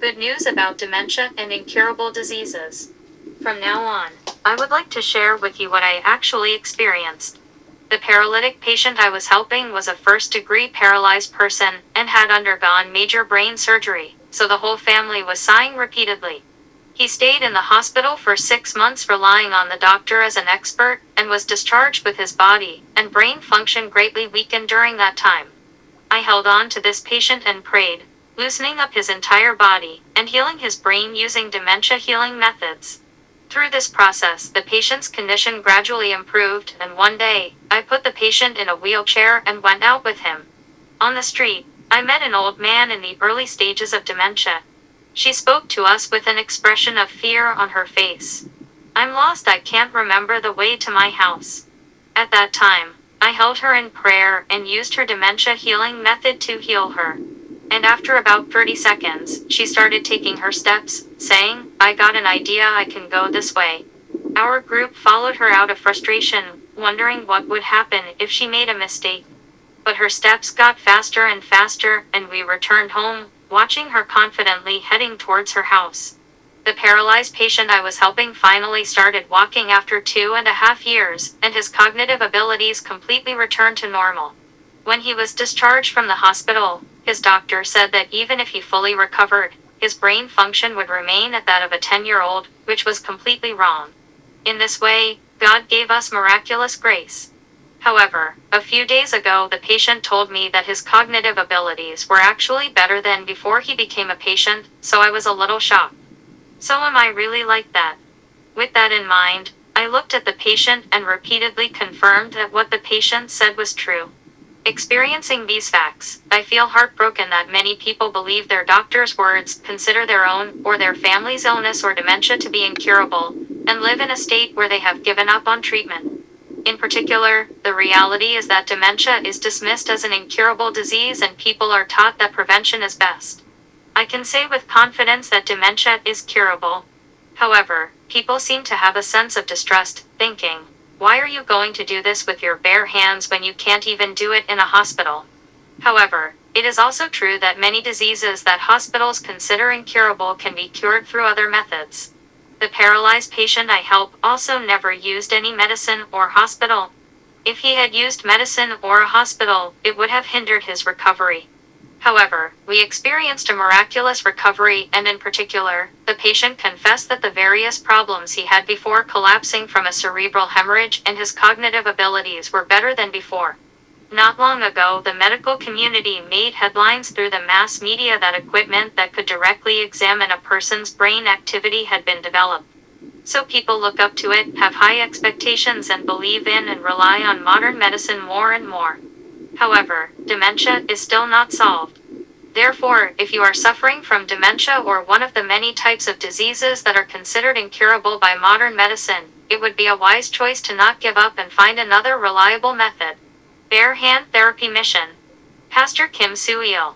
Good news about dementia and incurable diseases. From now on, I would like to share with you what I actually experienced. The paralytic patient I was helping was a first-degree paralyzed person and had undergone major brain surgery, so the whole family was sighing repeatedly. He stayed in the hospital for 6 months relying on the doctor as an expert, and was discharged with his body and brain function greatly weakened during that time. I held on to this patient and prayed, loosening up his entire body and healing his brain using dementia healing methods. Through this process, the patient's condition gradually improved, and one day, I put the patient in a wheelchair and went out with him. On the street, I met an old man in the early stages of dementia. She spoke to us with an expression of fear on her face. "I'm lost, I can't remember the way to my house." At that time, I held her in prayer and used her dementia healing method to heal her. And after about 30 seconds, she started taking her steps, saying, "I got an idea, I can go this way." Our group followed her out of frustration, wondering what would happen if she made a mistake. But her steps got faster and faster, and we returned home, watching her confidently heading towards her house. The paralyzed patient I was helping finally started walking after 2.5 years, and his cognitive abilities completely returned to normal. When he was discharged from the hospital, his doctor said that even if he fully recovered, his brain function would remain at that of a 10-year-old, which was completely wrong. In this way, God gave us miraculous grace. However, a few days ago the patient told me that his cognitive abilities were actually better than before he became a patient, so I was a little shocked. So am I really like that? With that in mind, I looked at the patient and repeatedly confirmed that what the patient said was true. Experiencing these facts, I feel heartbroken that many people believe their doctor's words, consider their own or their family's illness or dementia to be incurable, and live in a state where they have given up on treatment. In particular, the reality is that dementia is dismissed as an incurable disease and people are taught that prevention is best. I can say with confidence that dementia is curable. However, people seem to have a sense of distrust, thinking, "Why are you going to do this with your bare hands when you can't even do it in a hospital?" However, it is also true that many diseases that hospitals consider incurable can be cured through other methods. The paralyzed patient I help also never used any medicine or hospital. If he had used medicine or a hospital, it would have hindered his recovery. However, we experienced a miraculous recovery, and in particular, the patient confessed that the various problems he had before collapsing from a cerebral hemorrhage and his cognitive abilities were better than before. Not long ago, the medical community made headlines through the mass media that equipment that could directly examine a person's brain activity had been developed. So people look up to it, have high expectations, and believe in and rely on modern medicine more and more. However, dementia is still not solved. Therefore, if you are suffering from dementia or one of the many types of diseases that are considered incurable by modern medicine, it would be a wise choice to not give up and find another reliable method. Bare Hand Therapy Mission. Pastor Kim Soo-il.